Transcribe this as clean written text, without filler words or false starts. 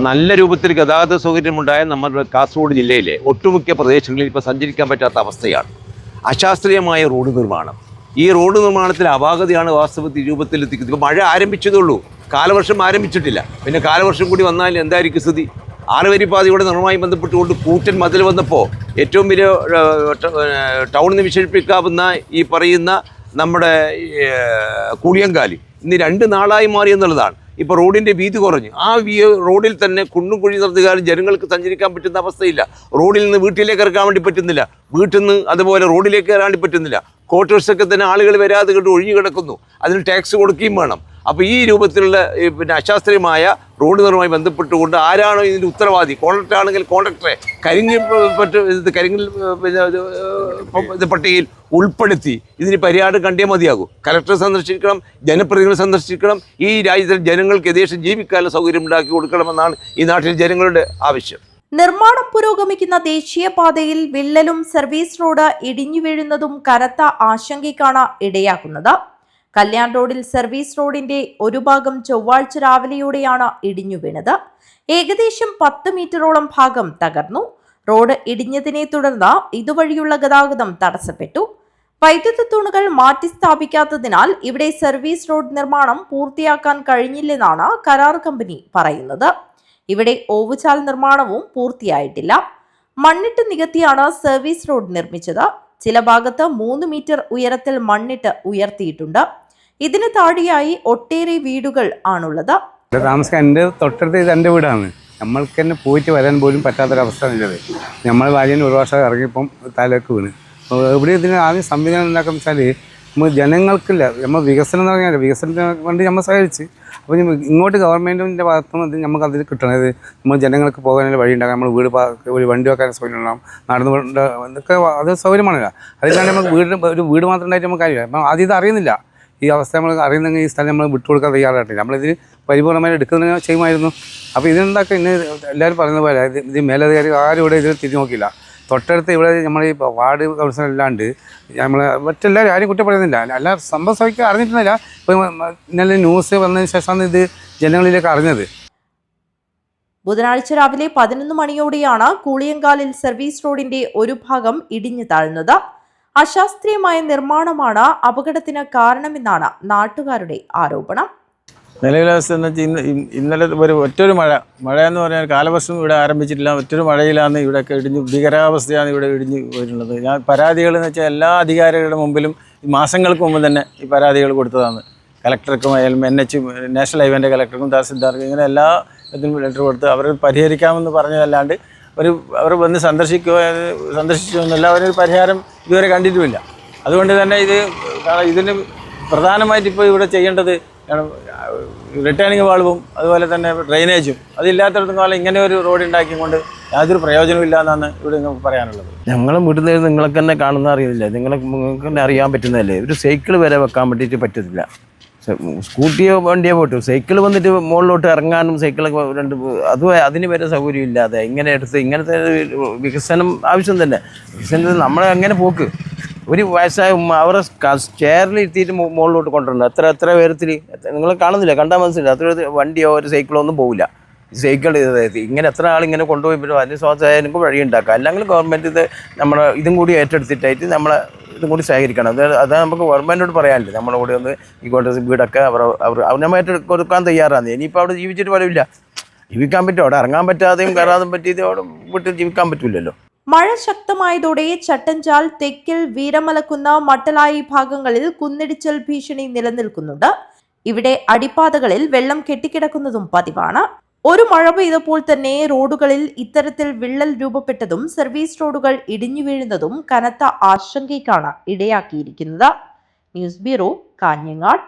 നല്ല രൂപത്തിൽ ഗതാഗത സൗകര്യമുണ്ടായ നമ്മുടെ കാസർഗോഡ് ജില്ലയിലെ ഒട്ടുമിക്ക പ്രദേശങ്ങളിൽ ഇപ്പോൾ സഞ്ചരിക്കാൻ പറ്റാത്ത അവസ്ഥയാണ്. അശാസ്ത്രീയമായ റോഡ് നിർമ്മാണം. ഈ റോഡ് നിർമ്മാണത്തിൽ അപാകതയാണ് വാസ്തവത്തിൽ രൂപത്തിലെത്തിക്കുന്നത്. ഇപ്പോൾ മഴ ആരംഭിച്ചതേ ഉള്ളൂ, കാലവർഷം ആരംഭിച്ചിട്ടില്ല. പിന്നെ കാലവർഷം കൂടി വന്നാൽ എന്തായിരിക്കും സ്ഥിതി? ആറുവരിപ്പാതയുടെ നിർമ്മാണവുമായി ബന്ധപ്പെട്ടുകൊണ്ട് കൂറ്റൻ മതിൽ വന്നപ്പോൾ ഏറ്റവും വലിയ ടൗൺ എന്ന് വിശേഷിപ്പിക്കാവുന്ന ഈ പറയുന്ന നമ്മുടെ കൂളിയങ്കാലി ഇന്ന് 2 നാളായി മാറി എന്നുള്ളതാണ്. ഇപ്പോൾ റോഡിൻ്റെ വീതി കുറഞ്ഞു. ആ റോഡിൽ തന്നെ കുണ്ടും കുഴി നിർത്തുകാരും ജനങ്ങൾക്ക് സഞ്ചരിക്കാൻ പറ്റുന്ന അവസ്ഥയില്ല. റോഡിൽ നിന്ന് വീട്ടിലേക്ക് ഇറക്കാൻ വേണ്ടി പറ്റുന്നില്ല, വീട്ടിൽ നിന്ന് അതുപോലെ റോഡിലേക്ക് ഇറങ്ങാൻ വേണ്ടി പറ്റുന്നില്ല. ക്വാർട്ടേഴ്സൊക്കെ തന്നെ ആളുകൾ വരാതെ കണ്ട് ഒഴിഞ്ഞു കിടക്കുന്നു, അതിന് ടാക്സ് കൊടുക്കുകയും വേണം. അപ്പോൾ ഈ രൂപത്തിലുള്ള അശാസ്ത്രീയമായ റോഡ് നിർമ്മാണവുമായി ബന്ധപ്പെട്ടുകൊണ്ട് ആരാണോ ഇതിൻ്റെ ഉത്തരവാദി? കോൺട്രാക്ടർ ആണെങ്കിൽ കോൺട്രാക്ടറെ കരിങ്ങിൽ പട്ടികയിൽ ഉൾപ്പെടുത്തി ഇതിന് പരിഹാരം കണ്ടേ മതിയാകൂ. കലക്ടർ സന്ദർശിക്കണം, ജനപ്രതിനിധികൾ സന്ദർശിക്കണം. ഈ രാജ്യത്തിൽ ജനങ്ങൾക്ക് യഥേഷ്ടം ജീവിക്കാനുള്ള സൗകര്യം ഉണ്ടാക്കി കൊടുക്കണമെന്നാണ് ഈ നാട്ടിലെ ജനങ്ങളുടെ ആവശ്യം. നിർമ്മാണം പുരോഗമിക്കുന്ന ദേശീയപാതയിൽ വിള്ളലും സർവീസ് റോഡ് ഇടിഞ്ഞു വീഴുന്നതും കനത്ത ആശങ്കയ്ക്കാണ് ഇടയാക്കുന്നത്. കല്യാൺ റോഡിൽ സർവീസ് റോഡിന്റെ ഒരു ഭാഗം ചൊവ്വാഴ്ച രാവിലെയോടെയാണ് ഇടിഞ്ഞു വീണത്. ഏകദേശം 10 മീറ്ററോളം ഭാഗം തകർന്നു. റോഡ് ഇടിഞ്ഞതിനെ തുടർന്ന് ഇതുവഴിയുള്ള ഗതാഗതം തടസ്സപ്പെട്ടു. വൈദ്യുത തൂണുകൾ മാറ്റി സ്ഥാപിക്കാത്തതിനാൽ ഇവിടെ സർവീസ് റോഡ് നിർമ്മാണം പൂർത്തിയാക്കാൻ കഴിഞ്ഞില്ലെന്നാണ് കരാർ കമ്പനി പറയുന്നത്. ഇവിടെ ഓവുചാൽ നിർമ്മാണവും പൂർത്തിയായിട്ടില്ല. മണ്ണിട്ട് നികത്തിയാണ് സർവീസ് റോഡ് നിർമ്മിച്ചത്. ചില ഭാഗത്ത് 3 മീറ്റർ ഉയരത്തിൽ മണ്ണിട്ട് ഉയർത്തിയിട്ടുണ്ട്. ഇതിന് താഴെയായി ഒട്ടേറെ വീടുകൾ ആണുള്ളത്. താമസിക്കാൻ എൻ്റെ തൊട്ടടുത്ത് ഇത് എൻ്റെ വീടാണ്. നമ്മൾക്ക് തന്നെ പോയിട്ട് വരാൻ പോലും പറ്റാത്തൊരവസ്ഥ ഉള്ളത്. നമ്മൾ ഭാര്യന് ഒരു വർഷം ഇറങ്ങിയപ്പം തലക്ക് വീണ്. ഇവിടെ ഇതിന് ആദ്യം സംവിധാനം ഉണ്ടാക്കുന്ന വെച്ചാൽ നമ്മൾ ജനങ്ങൾക്കില്ല, നമ്മൾ വികസനം എന്ന് പറഞ്ഞാൽ വികസനത്തിന് വേണ്ടി നമ്മൾ സഹകരിച്ച്. അപ്പോൾ ഇങ്ങോട്ട് ഗവൺമെൻറ്റിൻ്റെ ഭാഗത്തുനിന്ന് നമുക്ക് അതിൽ കിട്ടണത് നമ്മൾ ജനങ്ങൾക്ക് പോകാനുള്ള വഴി ഉണ്ടാക്കാം, നമ്മൾ ഒരു വണ്ടി വെക്കാൻ സൗകര്യം ഉണ്ടാകും, നടന്നു ഇതൊക്കെ അത് സൗകര്യമാണല്ലോ. അതിലാണ് നമുക്ക് ഒരു വീട് മാത്രം ഉണ്ടായിട്ട് നമുക്ക് കാര്യമില്ല. അപ്പം ആദ്യം ഇത് അറിയുന്നില്ല. ഈ അവസ്ഥ നമ്മൾ അറിയുന്നെങ്കിൽ ഈ സ്ഥലം നമ്മൾ വിട്ടുകൊടുക്കാൻ തയ്യാറായിട്ടില്ല. നമ്മളിതിന് പരിപൂർണ്ണമായി എടുക്കുന്നതിന് ചെയ്യുമായിരുന്നു. അപ്പോൾ ഇതെന്താക്കുക, ഇന്ന് എല്ലാവരും പറയുന്ന പോലെ ഇത് മേലധികാരി ആരും ഇവിടെ ഇതിൽ തിരിഞ്ഞു നോക്കിയില്ല. തൊട്ടടുത്ത് ഇവിടെ നമ്മൾ ഈ വാർഡ് കൗൺസിലർ അല്ലാണ്ട് നമ്മൾ മറ്റെല്ലാവരും ആരും കുറ്റപ്പെടുന്നില്ല. എല്ലാ സംഭവം അറിഞ്ഞിട്ടില്ല. ഇപ്പോൾ ഇന്നലെ ന്യൂസ് വന്നതിന് ശേഷമാണ് ഇത് ജനങ്ങളിലേക്ക് അറിഞ്ഞത്. ബുധനാഴ്ച രാവിലെ 11 മണിയോടെയാണ് കൂളിയങ്കാലിൽ സർവീസ് റോഡിന്റെ ഒരു ഭാഗം ഇടിഞ്ഞു താഴ്ന്നത്. അശാസ്ത്രീയമായ നിർമ്മാണമാണ് അപകടത്തിന് കാരണമെന്നാണ് നാട്ടുകാരുടെ ആരോപണം. നിലവിലെ അവസ്ഥ എന്ന് വെച്ചാൽ ഇന്നലെ ഒറ്റൊരു മഴ എന്ന് പറഞ്ഞാൽ കാലവർഷം ഇവിടെ ആരംഭിച്ചിട്ടില്ല. ഒറ്റൊരു മഴയിലാണ് ഇവിടെയൊക്കെ ഇടിഞ്ഞ് ഭീകരാവസ്ഥയാണ് ഇവിടെ ഇടിഞ്ഞ് വരുന്നത്. ഞാൻ പരാതികൾ എന്ന് വെച്ചാൽ എല്ലാ അധികാരികളുടെ മുമ്പിലും മാസങ്ങൾക്ക് മുമ്പ് തന്നെ ഈ പരാതികൾ കൊടുത്തതാണ്. കലക്ടർക്കും NH നാഷണൽ ഹൈവേൻ്റെ കലക്ടർക്കും തഹസിൽദാർക്കും ഇങ്ങനെ എല്ലാ ഇതിനും ലെറ്റർ കൊടുത്ത് അവർ പരിഹരിക്കാമെന്ന് പറഞ്ഞതല്ലാണ്ട് അവർ വന്ന് സന്ദർശിച്ചൊന്നുമില്ല. അവരൊരു പരിഹാരം ഇതുവരെ കണ്ടിട്ടുമില്ല. അതുകൊണ്ട് തന്നെ ഇതിന് പ്രധാനമായിട്ട് ഇപ്പോൾ ഇവിടെ ചെയ്യേണ്ടത് റിട്ടേണിംഗ് വാൾവും അതുപോലെ തന്നെ ഡ്രെയിനേജും അതില്ലാത്തടത്തും കാലം ഇങ്ങനെ ഒരു റോഡ് ഉണ്ടാക്കിക്കൊണ്ട് യാതൊരു പ്രയോജനമില്ല എന്നാണ് ഇവിടെ നിങ്ങൾക്ക് പറയാനുള്ളത്. ഞങ്ങളും വീട്ടിൽ നിന്ന് നിങ്ങൾക്ക് തന്നെ കാണുന്ന അറിയില്ല, നിങ്ങൾക്ക് തന്നെ അറിയാൻ പറ്റുന്നതല്ലേ. ഒരു സൈക്കിൾ വരെ വെക്കാൻ വേണ്ടിയിട്ട് പറ്റത്തില്ല. സ്കൂട്ടിയോ വണ്ടിയോ പോട്ടു, സൈക്കിൾ വന്നിട്ട് മുകളിലോട്ട് ഇറങ്ങാനും സൈക്കിളൊക്കെ അതിന് വരെ സൗകര്യം ഇല്ലാതെ ഇങ്ങനെ എടുത്ത് ഇങ്ങനത്തെ വികസനം ആവശ്യം തന്നെ. വികസനത്തിൽ നമ്മളെ എങ്ങനെ പോക്ക്? ഒരു വയസ്സായ അവരെ ചെയറിൽ ഇരുത്തിയിട്ട് മുകളിലോട്ട് കൊണ്ടുവരണം. എത്ര ഉയരത്തിൽ നിങ്ങൾ കാണുന്നില്ല, കണ്ടാൽ മനസ്സിലായി. അത്ര വണ്ടിയോ ഒരു സൈക്കിളോ ഒന്നും പോകില്ല. സൈക്കിൾ ഇങ്ങനെ എത്ര ആളിങ്ങനെ കൊണ്ടുപോയി അതിന് സ്വാധീനം വഴി ഉണ്ടാക്കുക. അല്ലെങ്കിൽ ഗവൺമെൻറ് ഇത് നമ്മളെ ഇതും കൂടി ഏറ്റെടുത്തിട്ടായിട്ട് നമ്മളെ ഇതും കൂടി സഹകരിക്കണം. അത് നമുക്ക് ഗവൺമെൻറ്റോട് പറയാനില്ല. നമ്മളെ കൂടെ ഒന്ന് ഈ കോട്ടേഴ്സ് വീടൊക്കെ അവർ നമ്മൾ കൊടുക്കാൻ തയ്യാറാണ്. ഇനിയിപ്പോൾ അവിടെ ജീവിച്ചിട്ട് ഫലമില്ല. ജീവിക്കാൻ പറ്റും, അവിടെ ഇറങ്ങാൻ പറ്റാതെയും കയറാതെയും പറ്റിയത് അവിടെ വീട്ടിൽ ജീവിക്കാൻ പറ്റില്ലല്ലോ. മഴ ശക്തമായതോടെ ചട്ടഞ്ചാൽ, തെക്കിൽ, വീരമലക്കുന്ന്, മട്ടലായി ഭാഗങ്ങളിൽ കുന്നിടിച്ചൽ ഭീഷണി നിലനിൽക്കുന്നുണ്ട്. ഇവിടെ അടിപ്പാതകളിൽ വെള്ളം കെട്ടിക്കിടക്കുന്നതും പതിവാണ്. ഒരു മഴ പെയ്തപ്പോൾ തന്നെ റോഡുകളിൽ ഇത്തരത്തിൽ വിള്ളൽ രൂപപ്പെട്ടതും സർവീസ് റോഡുകൾ ഇടിഞ്ഞു വീഴുന്നതും കനത്ത ആശങ്കയ്ക്കാണ് ഇടയാക്കിയിരിക്കുന്നത്. News bureau, Kanhangad.